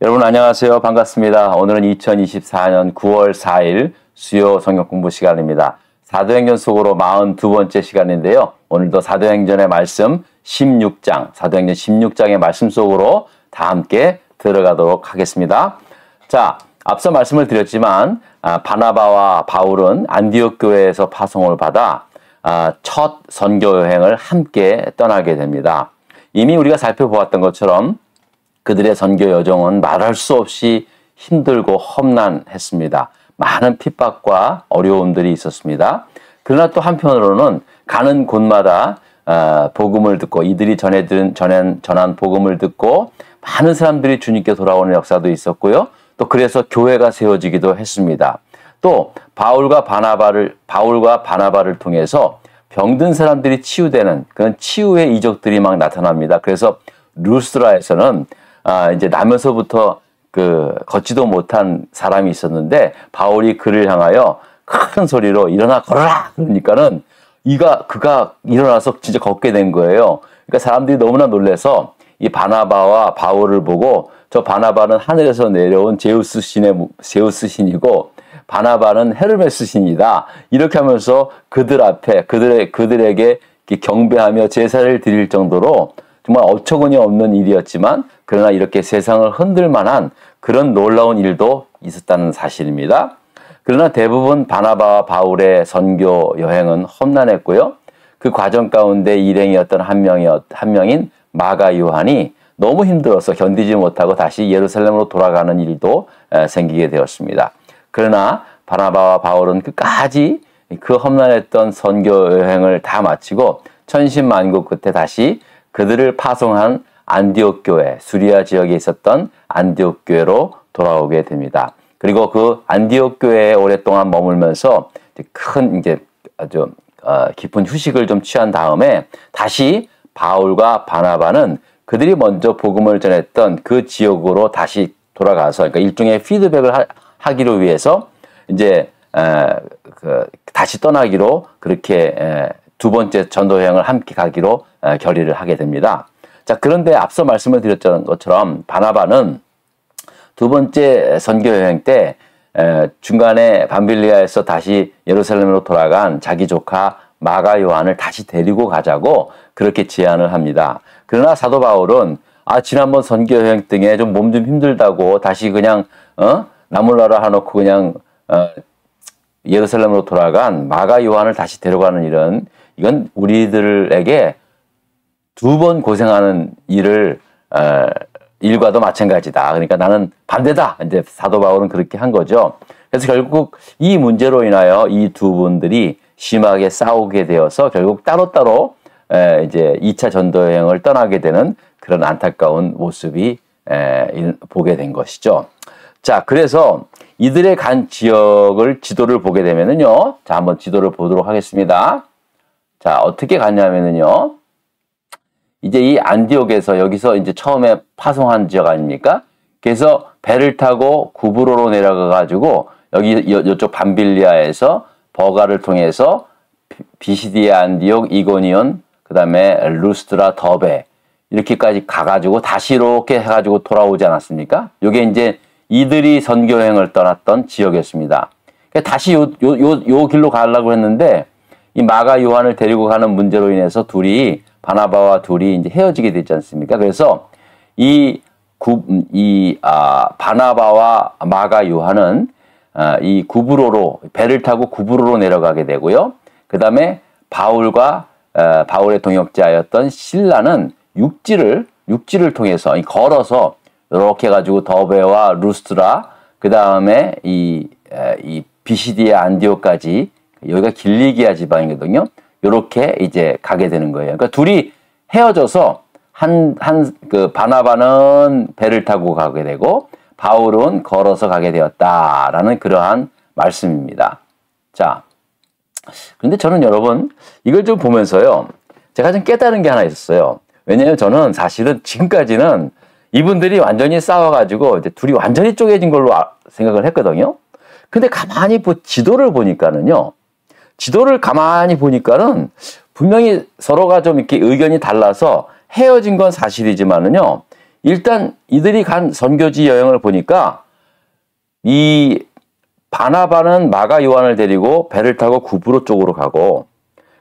여러분 안녕하세요. 반갑습니다. 오늘은 2024년 9월 4일 수요 성경 공부 시간입니다. 사도행전 속으로 42번째 시간인데요. 오늘도 사도행전의 말씀 16장, 사도행전 16장의 말씀 속으로 다 함께 들어가도록 하겠습니다. 자, 앞서 말씀을 드렸지만 바나바와 바울은 안디옥 교회에서 파송을 받아 첫 선교 여행을 함께 떠나게 됩니다. 이미 우리가 살펴보았던 것처럼 그들의 선교 여정은 말할 수 없이 힘들고 험난했습니다. 많은 핍박과 어려움들이 있었습니다. 그러나 또 한편으로는 가는 곳마다 복음을 듣고 이들이 전한 복음을 듣고 많은 사람들이 주님께 돌아오는 역사도 있었고요. 또 그래서 교회가 세워지기도 했습니다. 또 바울과 바나바를 통해서 병든 사람들이 치유되는 그런 치유의 이적들이 막 나타납니다. 그래서 루스드라에서는 이제 나면서부터 걷지도 못한 사람이 있었는데 바울이 그를 향하여 큰 소리로 일어나 걸어라 그러니까는 그가 일어나서 진짜 걷게 된 거예요. 그러니까 사람들이 너무나 놀라서 이 바나바와 바울을 보고 저 바나바는 하늘에서 내려온 제우스 신이고 바나바는 헤르메스 신이다. 이렇게 하면서 그들 앞에 그들에게 경배하며 제사를 드릴 정도로 정말 어처구니 없는 일이었지만 그러나 이렇게 세상을 흔들 만한 그런 놀라운 일도 있었다는 사실입니다. 그러나 대부분 바나바와 바울의 선교 여행은 험난했고요. 그 과정 가운데 일행이었던 한 명인 마가 요한이 너무 힘들어서 견디지 못하고 다시 예루살렘으로 돌아가는 일도 생기게 되었습니다. 그러나 바나바와 바울은 끝까지 그 험난했던 선교 여행을 다 마치고 천신만고 끝에 다시 그들을 파송한 안디옥 교회, 수리아 지역에 있었던 안디옥 교회로 돌아오게 됩니다. 그리고 그 안디옥 교회에 오랫동안 머물면서 아주 깊은 휴식을 좀 취한 다음에 다시 바울과 바나바는 그들이 먼저 복음을 전했던 그 지역으로 다시 돌아가서 그러니까 일종의 피드백을 하기로 위해서 이제 다시 떠나기로 그렇게 두 번째 전도 여행을 함께 가기로 결의를 하게 됩니다. 자, 그런데 앞서 말씀을 드렸던 것처럼 바나바는 두 번째 선교 여행 때 중간에 밤빌리아에서 다시 예루살렘으로 돌아간 자기 조카 마가 요한을 다시 데리고 가자고 그렇게 제안을 합니다. 그러나 사도 바울은 지난번 선교 여행 등에 좀 몸 좀 힘들다고 다시 그냥 나몰라라 하놓고 그냥 예루살렘으로 돌아간 마가 요한을 다시 데려가는 일은 이건 우리들에게 두 번 고생하는 일과도 마찬가지다. 그러니까 나는 반대다. 이제 사도 바울은 그렇게 한 거죠. 그래서 결국 이 문제로 인하여 이 두 분들이 심하게 싸우게 되어서 결국 따로따로 이제 2차 전도 여행을 떠나게 되는 그런 안타까운 모습이 보게 된 것이죠. 자, 그래서 이들의 간 지도를 보게 되면은요. 자, 한번 지도를 보도록 하겠습니다. 자, 어떻게 갔냐면은요. 이제 이 안디옥에서 여기서 이제 처음에 파송한 지역 아닙니까? 그래서 배를 타고 구브로로 내려가 가지고 이쪽 밤빌리아에서 버가를 통해서 비시디아, 안디옥, 이고니온, 그다음에 루스드라, 더베 이렇게까지 가가지고 다시 이렇게 해가지고 돌아오지 않았습니까? 이게 이제 이들이 선교 여행을 떠났던 지역이었습니다. 그러니까 다시 요 길로 가려고 했는데 이 마가 요한을 데리고 가는 문제로 인해서 바나바와 둘이 이제 헤어지게 되지 않습니까? 그래서 바나바와 마가 요한은 이 구브로로 배를 타고 구브로로 내려가게 되고요. 그 다음에 바울의 동역자였던 실라는 육지를 통해서 걸어서 이렇게 해가지고 더베와 루스트라 그 다음에 이 비시디아 안디옥까지 여기가 길리기아 지방이거든요. 이렇게 이제 가게 되는 거예요. 그러니까 둘이 헤어져서 바나바는 배를 타고 가게 되고 바울은 걸어서 가게 되었다라는 그러한 말씀입니다. 자, 그런데 저는 여러분 이걸 좀 보면서요. 제가 좀 깨달은 게 하나 있었어요. 왜냐하면 저는 사실은 지금까지는 이분들이 완전히 싸워가지고 이제 둘이 완전히 쪼개진 걸로 생각을 했거든요. 근데 가만히 지도를 보니까는요. 지도를 가만히 보니까는 분명히 서로가 좀 이렇게 의견이 달라서 헤어진 건 사실이지만은요. 일단 이들이 간 선교지 여행을 보니까 이 바나바는 마가 요한을 데리고 배를 타고 구브로 쪽으로 가고,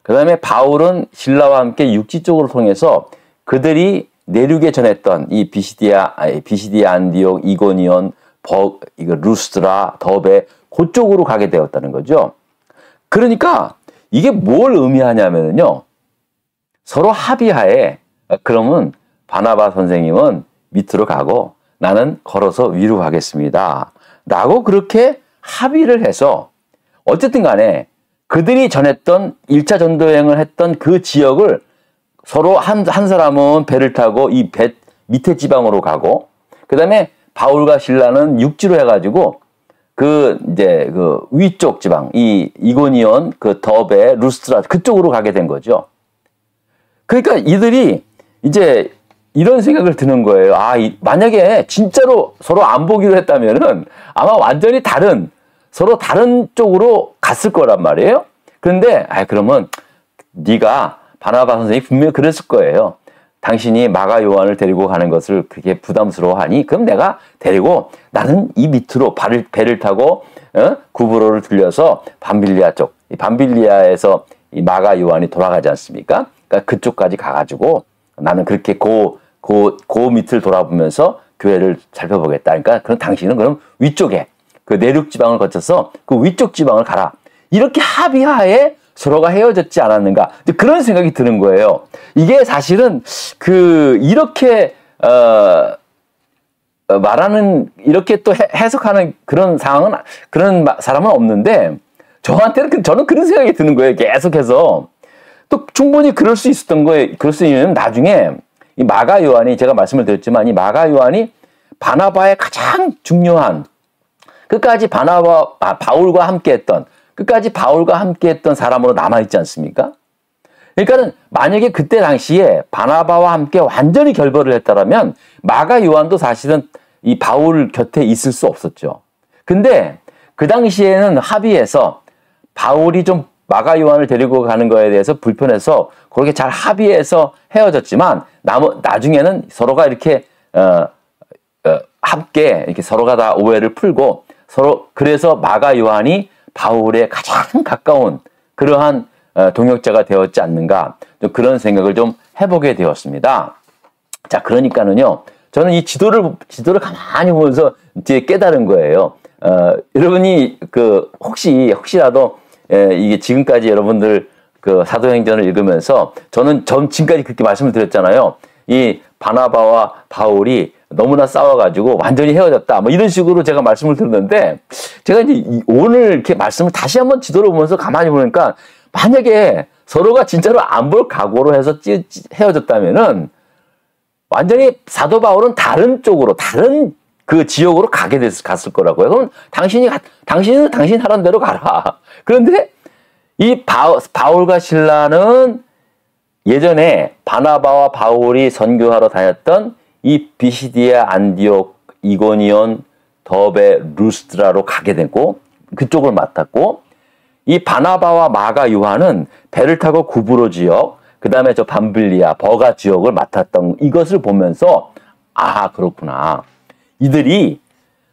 그 다음에 바울은 신라와 함께 육지 쪽으로 통해서 그들이 내륙에 전했던 이 비시디아 안디옥, 이고니온, 이거 루스드라, 더베 그쪽으로 가게 되었다는 거죠. 그러니까 이게 뭘 의미하냐면요, 서로 합의하에 그러면 바나바 선생님은 밑으로 가고 나는 걸어서 위로 가겠습니다 라고 그렇게 합의를 해서, 어쨌든 간에 그들이 전했던 1차 전도 여행을 했던 그 지역을 서로 한 사람은 배를 타고 이 배 밑에 지방으로 가고, 그 다음에 바울과 신라는 육지로 해가지고 그 이제 그 위쪽 지방, 이고니온, 그 더베, 루스트라 그쪽으로 가게 된 거죠. 그러니까 이들이 이제 이런 생각을 드는 거예요. 만약에 진짜로 서로 안 보기로 했다면은 아마 완전히 서로 다른 쪽으로 갔을 거란 말이에요. 그런데 그러면 네가 바나바 선생님이 분명히 그랬을 거예요. 당신이 마가 요한을 데리고 가는 것을 그렇게 부담스러워하니 그럼 내가 데리고 나는 이 밑으로 배를 타고 구브로를 들려서 밤빌리아 쪽, 밤빌리아에서 이 마가 요한이 돌아가지 않습니까? 그러니까 그쪽까지 가가지고 나는 그렇게 그 밑을 돌아보면서 교회를 살펴보겠다. 그러니까 그럼 당신은 그럼 위쪽에 그 내륙 지방을 거쳐서 그 위쪽 지방을 가라. 이렇게 합의하에 서로가 헤어졌지 않았는가. 그런 생각이 드는 거예요. 이게 사실은 이렇게 말하는, 이렇게 또 해석하는 그런 상황은, 그런 사람은 없는데, 저는 그런 생각이 드는 거예요. 계속해서. 또 충분히 그럴 수 있었던 거예요. 그럴 수 있는 나중에 이 마가 요한이, 제가 말씀을 드렸지만 이 마가 요한이 바나바의 가장 중요한, 바울과 함께 했던 사람으로 남아있지 않습니까? 그러니까는 만약에 그때 당시에 바나바와 함께 완전히 결별을 했다라면 마가 요한도 사실은 이 바울 곁에 있을 수 없었죠. 근데 그 당시에는 합의해서 바울이 좀 마가 요한을 데리고 가는 거에 대해서 불편해서 그렇게 잘 합의해서 헤어졌지만 나중에는 서로가 이렇게 함께 이렇게 서로가 다 오해를 풀고 그래서 마가 요한이 바울의 가장 가까운 그러한 동역자가 되었지 않는가, 그런 생각을 좀 해보게 되었습니다. 자, 그러니까는요, 저는 이 지도를 가만히 보면서 이제 깨달은 거예요. 여러분이 혹시라도 이게 지금까지 여러분들 그 사도행전을 읽으면서 전 지금까지 그렇게 말씀을 드렸잖아요. 이 바나바와 바울이 너무나 싸워가지고 완전히 헤어졌다, 뭐 이런 식으로 제가 말씀을 드렸는데, 제가 이제 오늘 이렇게 말씀을 다시 한번 지도를 보면서 가만히 보니까, 만약에 서로가 진짜로 안 볼 각오로 해서 헤어졌다면은 완전히 사도 바울은 다른 쪽으로, 다른 그 지역으로 갔을 거라고요. 그럼 당신은 당신 하라는 대로 가라. 그런데 이 바울과 신라는 예전에 바나바와 바울이 선교하러 다녔던 이 비시디아 안디옥, 이고니온, 더베, 루스드라로 가게 되고 그쪽을 맡았고, 이 바나바와 마가 요한은 배를 타고 구브로 지역, 그 다음에 저 밤빌리아, 버가 지역을 맡았던 이것을 보면서 그렇구나. 이들이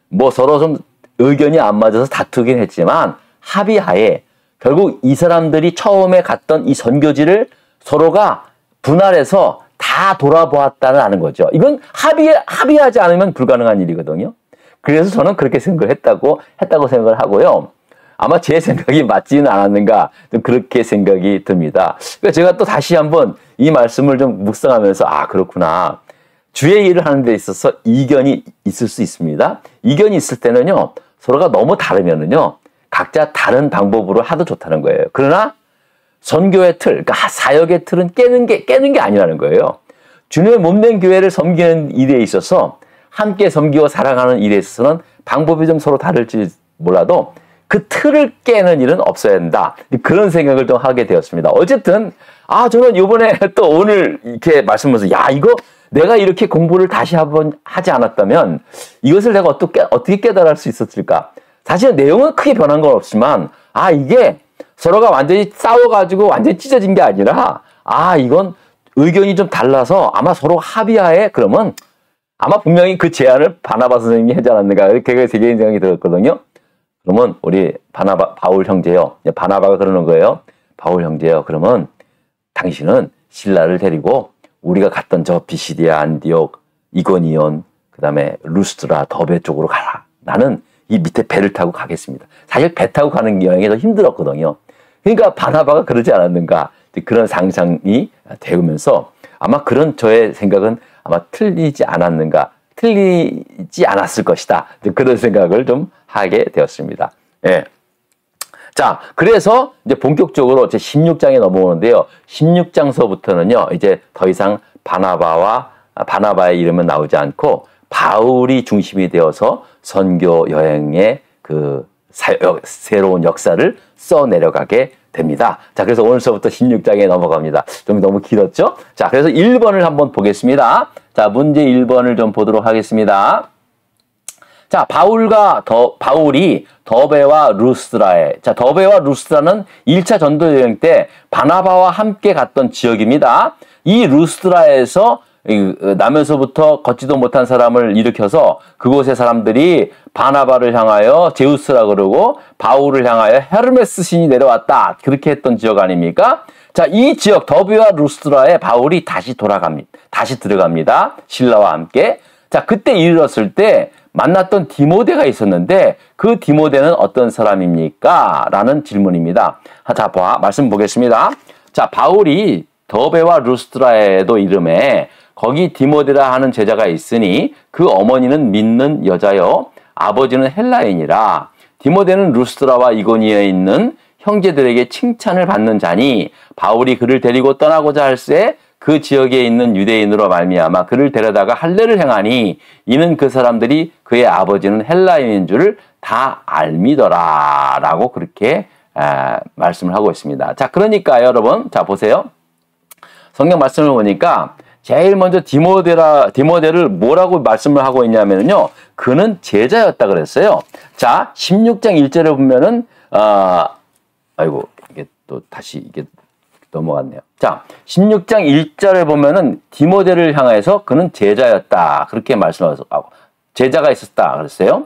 뭐 서로 좀 의견이 안 맞아서 다투긴 했지만 합의하에 결국 이 사람들이 처음에 갔던 이 선교지를 서로가 분할해서 다 돌아보았다는 거죠. 이건 합의하지 않으면 불가능한 일이거든요. 그래서 저는 그렇게 생각을 했다고 생각을 하고요. 아마 제 생각이 맞지는 않았는가, 좀 그렇게 생각이 듭니다. 그러니까 제가 또 다시 한번 이 말씀을 좀 묵상하면서 그렇구나. 주의 일을 하는 데 있어서 이견이 있을 수 있습니다. 이견이 있을 때는요, 서로가 너무 다르면은요, 각자 다른 방법으로 하도 좋다는 거예요. 그러나 선교의 틀, 그러니까 사역의 틀은 깨는 게 아니라는 거예요. 주님의 몸된 교회를 섬기는 일에 있어서, 함께 섬기고 사랑하는 일에 있어서는 방법이 좀 서로 다를지 몰라도 그 틀을 깨는 일은 없어야 된다. 그런 생각을 좀 하게 되었습니다. 어쨌든 저는 이번에 또 오늘 이렇게 말씀하면서 이거 내가 이렇게 공부를 다시 한번 하지 않았다면 이것을 내가 어떻게 깨달을 수 있었을까? 사실 내용은 크게 변한 건 없지만 이게 서로가 완전히 싸워가지고 완전히 찢어진 게 아니라 이건 의견이 좀 달라서 아마 서로 합의하에 그러면 아마 분명히 그 제안을 바나바 선생님이 하지 않았는가. 그게 제 개인 생각이 들었거든요. 그러면 우리 바울 형제요. 바나바가 그러는 거예요. 바울 형제요. 그러면 당신은 실라를 데리고 우리가 갔던 저 비시디아, 안디옥, 이고니온, 그 다음에 루스드라, 더베 쪽으로 가라. 나는 이 밑에 배를 타고 가겠습니다. 사실 배 타고 가는 여행이 더 힘들었거든요. 그러니까 바나바가 그러지 않았는가. 그런 상상이 되면서 아마 그런 저의 생각은 아마 틀리지 않았는가. 틀리지 않았을 것이다. 그런 생각을 좀 하게 되었습니다. 예. 자, 그래서 이제 본격적으로 제 16장에 넘어오는데요. 16장서부터는요, 이제 더 이상 바나바의 이름은 나오지 않고 바울이 중심이 되어서 선교 여행의 그 새로운 역사를 써 내려가게 됩니다. 자, 그래서 오늘서부터 16장에 넘어갑니다. 좀 너무 길었죠? 자, 그래서 1번을 한번 보겠습니다. 자, 문제 1번을 좀 보도록 하겠습니다. 자, 바울이 더베와 루스드라에, 자, 더베와 루스드라는 1차 전도 여행 때 바나바와 함께 갔던 지역입니다. 이 루스드라에서 나면서부터 걷지도 못한 사람을 일으켜서 그곳의 사람들이 바나바를 향하여 제우스라 그러고 바울을 향하여 헤르메스 신이 내려왔다. 그렇게 했던 지역 아닙니까? 자, 이 지역 더베와 루스드라에 바울이 다시 들어갑니다. 실라와 함께. 자, 그때 이르렀을 때 만났던 디모데가 있었는데 그 디모데는 어떤 사람입니까? 라는 질문입니다. 자, 말씀 보겠습니다. 자, 바울이 더베와 루스드라에도 이름에 거기 디모데라 하는 제자가 있으니 그 어머니는 믿는 여자요 아버지는 헬라인이라. 디모데는 루스드라와 이고니에 있는 형제들에게 칭찬을 받는 자니 바울이 그를 데리고 떠나고자 할새 그 지역에 있는 유대인으로 말미암아 그를 데려다가 할례를 행하니 이는 그 사람들이 그의 아버지는 헬라인인 줄을 다 알미더라 라고 그렇게 말씀을 하고 있습니다. 자, 그러니까 여러분, 자 보세요. 성경 말씀을 보니까 제일 먼저 디모데를 뭐라고 말씀을 하고 있냐면요, 그는 제자였다 그랬어요. 자, 16장 1절에 보면은 아이고 이게 또 다시 이게 넘어갔네요. 자, 16장 1절에 보면은 디모데를 향해서 그는 제자였다. 그렇게 말씀하고 제자가 있었다 그랬어요.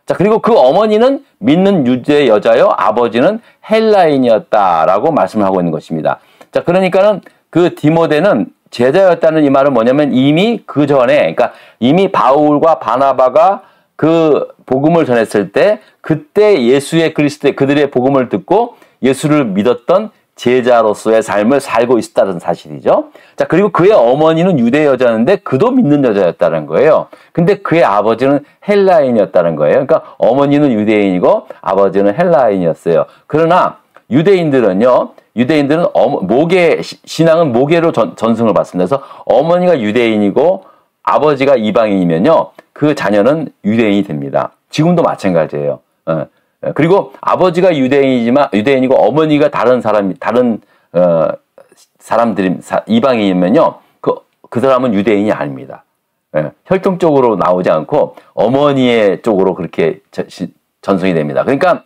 자, 그리고 그 어머니는 믿는 유대 여자요, 아버지는 헬라인이었다라고 말씀을 하고 있는 것입니다. 자, 그러니까는 그 디모데는 제자였다는 이 말은 뭐냐면 이미 그 전에, 그러니까 이미 바울과 바나바가 그 복음을 전했을 때 그때 예수의 그리스도의 그들의 복음을 듣고 예수를 믿었던 제자로서의 삶을 살고 있었다는 사실이죠. 자, 그리고 그의 어머니는 유대 여자였는데 그도 믿는 여자였다는 거예요. 근데 그의 아버지는 헬라인이었다는 거예요. 그러니까 어머니는 유대인이고 아버지는 헬라인이었어요. 그러나 유대인들은 신앙은 모계로 전승을 받습니다. 그래서 어머니가 유대인이고 아버지가 이방인이면요, 그 자녀는 유대인이 됩니다. 지금도 마찬가지예요. 그리고 아버지가 유대인이고 어머니가 다른 사람들이 이방인이면요, 그 사람은 유대인이 아닙니다. 혈통적으로 나오지 않고 어머니의 쪽으로 그렇게 전승이 됩니다. 그러니까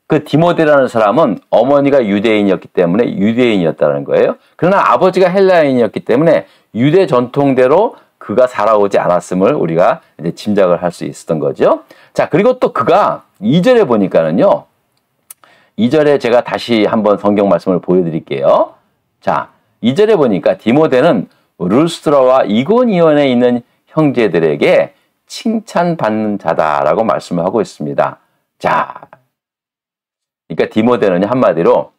그 디모데라는 사람은 어머니가 유대인이었기 때문에 유대인이었다는 거예요. 그러나 아버지가 헬라인이었기 때문에 유대 전통대로 그가 살아오지 않았음을 우리가 이제 짐작을 할 수 있었던 거죠. 자, 그리고 또 그가 2절에 보니까는요, 2절에 제가 다시 한번 성경 말씀을 보여드릴게요. 자, 2절에 보니까 디모데는 루스드라와 이고니온에 있는 형제들에게 칭찬받는 자다라고 말씀을 하고 있습니다. 자, 그러니까 디모데는 한마디로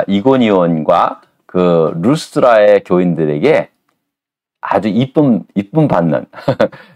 이고니온과 그 루스드라의 교인들에게 아주 이쁨 받는.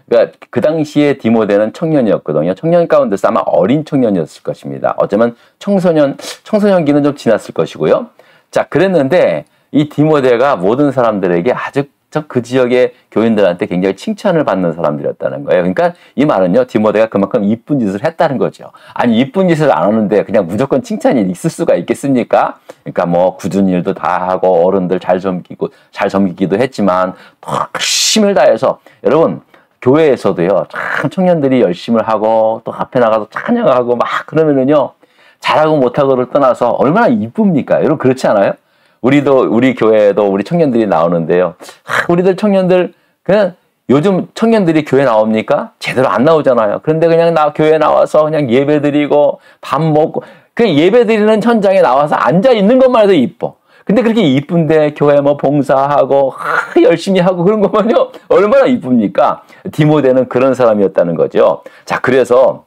그러니까 그 당시에 디모데는 청년이었거든요. 청년 가운데서 아마 어린 청년이었을 것입니다. 어쩌면 청소년기는 좀 지났을 것이고요. 자, 그랬는데 이 디모데가 모든 사람들에게 아주 그 지역의 교인들한테 굉장히 칭찬을 받는 사람들이었다는 거예요. 그러니까 이 말은요, 디모데가 그만큼 이쁜 짓을 했다는 거죠. 아니, 이쁜 짓을 안 하는데 그냥 무조건 칭찬이 있을 수가 있겠습니까? 그러니까 뭐 굳은 일도 다 하고 어른들 잘 섬기기도 했지만 또 힘을 다해서, 여러분 교회에서도요, 참 청년들이 열심을 하고 또 앞에 나가서 찬양하고 막 그러면은요, 잘하고 못하고를 떠나서 얼마나 이쁩니까? 여러분 그렇지 않아요? 우리 교회에도 우리 청년들이 나오는데요. 우리들 청년들 그냥 요즘 청년들이 교회 나옵니까? 제대로 안 나오잖아요. 그런데 그냥 교회 나와서 그냥 예배 드리고 밥 먹고 그 예배 드리는 현장에 나와서 앉아 있는 것만 해도 이뻐. 근데 그렇게 이쁜데 교회 뭐 봉사하고 열심히 하고 그런 거면요 얼마나 이쁩니까? 디모데는 그런 사람이었다는 거죠. 자, 그래서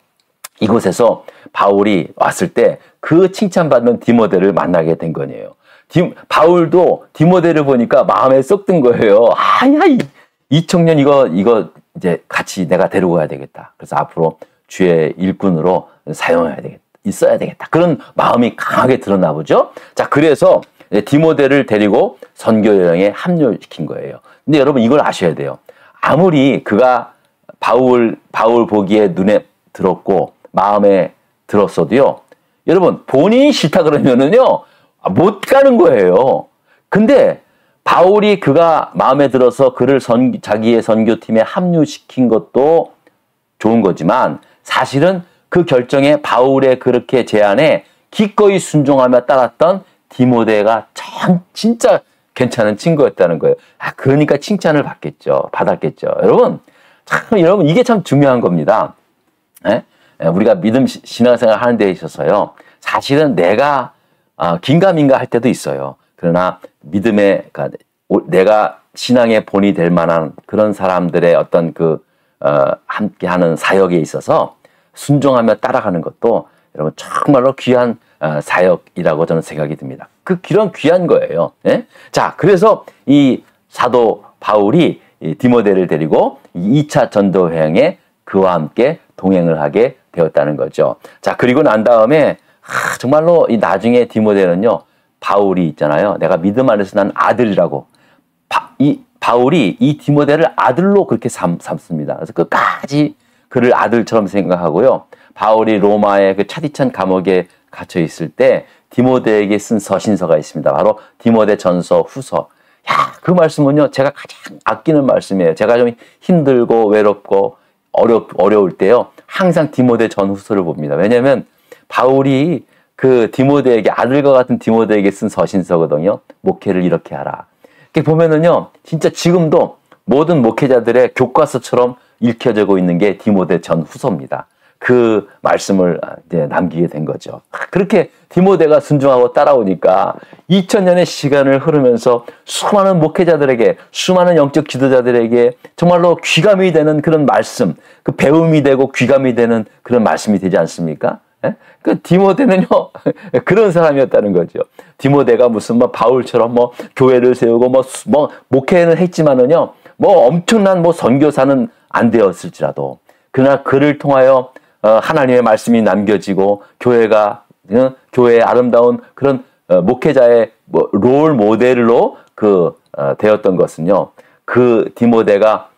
이곳에서 바울이 왔을 때 그 칭찬받는 디모데를 만나게 된 거예요. 바울도 디모데를 보니까 마음에 쏙 든 거예요. 이 청년 이거 이제 같이 내가 데리고 가야 되겠다. 그래서 앞으로 주의 일꾼으로 사용해야 되겠다. 있어야 되겠다. 그런 마음이 강하게 드러나 보죠. 자, 그래서 디모데를 데리고 선교 여행에 합류시킨 거예요. 근데 여러분 이걸 아셔야 돼요. 아무리 그가 바울 보기에 눈에 들었고 마음에 들었어도요. 여러분 본인이 싫다 그러면은요 못 가는 거예요. 근데 바울이 그가 마음에 들어서 그를 자기의 선교팀에 합류시킨 것도 좋은 거지만 사실은 그 결정에 바울의 그렇게 제안에 기꺼이 순종하며 따랐던 디모데가 진짜 괜찮은 친구였다는 거예요. 그러니까 칭찬을 받았겠죠. 여러분 이게 참 중요한 겁니다. 우리가 믿음 신앙생활 하는 데 있어서요. 사실은 내가 긴가민가 할 때도 있어요. 그러나 내가 신앙의 본이 될 만한 그런 사람들의 어떤 함께하는 사역에 있어서 순종하며 따라가는 것도 여러분 정말로 귀한 사역이라고 저는 생각이 듭니다. 그런 귀한 거예요. 예? 자, 그래서 이 사도 바울이 디모데를 데리고 2차 전도 여행에 그와 함께 동행을 하게 되었다는 거죠. 자, 그리고 난 다음에 정말로 이 나중에 디모데는요, 바울이 있잖아요. 내가 믿음 안에서 난 아들이라고. 바울이 이 디모데를 아들로 그렇게 삼습니다. 그래서 끝까지 그를 아들처럼 생각하고요. 바울이 로마의 그 차디찬 감옥에 갇혀 있을 때 디모데에게 쓴 서신서가 있습니다. 바로 디모데 전서 후서. 그 말씀은요, 제가 가장 아끼는 말씀이에요. 제가 좀 힘들고 외롭고 어려울 때요, 항상 디모데 전후서를 봅니다. 왜냐하면 바울이 그 디모데에게, 아들과 같은 디모데에게 쓴 서신서거든요. 목회를 이렇게 하라. 이렇게 보면은요, 진짜 지금도 모든 목회자들의 교과서처럼 읽혀지고 있는 게 디모데 전후서입니다. 그 말씀을 이제 남기게 된 거죠. 그렇게 디모데가 순종하고 따라오니까 2000년의 시간을 흐르면서 수많은 목회자들에게, 수많은 영적 지도자들에게 정말로 귀감이 되는 그런 말씀, 그 배움이 되고 귀감이 되는 그런 말씀이 되지 않습니까? 그 디모데는요 그런 사람이었다는 거죠. 디모데가 무슨 바울처럼 교회를 세우고 목회는 했지만은요 엄청난 선교사는 안 되었을지라도, 그러나 그를 통하여 하나님의 말씀이 남겨지고 교회의 아름다운 그런 목회자의 롤 모델로 되었던 것은요, 그 디모데가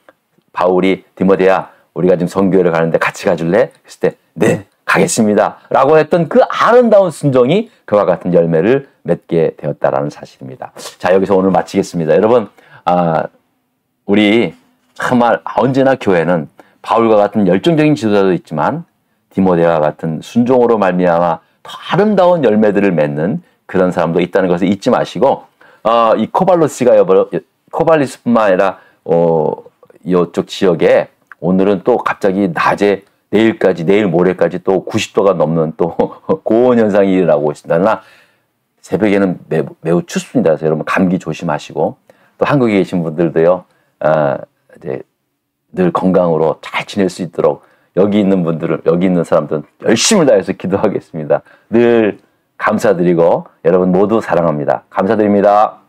바울이 디모데야 우리가 지금 선교회를 가는데 같이 가줄래? 그랬을 때 네, 가겠습니다 라고 했던 그 아름다운 순종이 그와 같은 열매를 맺게 되었다라는 사실입니다. 자, 여기서 오늘 마치겠습니다. 여러분, 우리 정말 언제나 교회는 바울과 같은 열정적인 지도자도 있지만 디모데와 같은 순종으로 말미암아 더 아름다운 열매들을 맺는 그런 사람도 있다는 것을 잊지 마시고, 이 코발리스뿐만 아니라 이쪽 지역에 오늘은 또 갑자기 낮에 내일 모레까지 또 90도가 넘는 또 고온 현상이 일어나고 있습니다. 그러나 새벽에는 매우 춥습니다. 그래서 여러분 감기 조심하시고, 또 한국에 계신 분들도요, 이제 늘 건강으로 잘 지낼 수 있도록 여기 있는 사람들은 열심을 다해서 기도하겠습니다. 늘 감사드리고 여러분 모두 사랑합니다. 감사드립니다.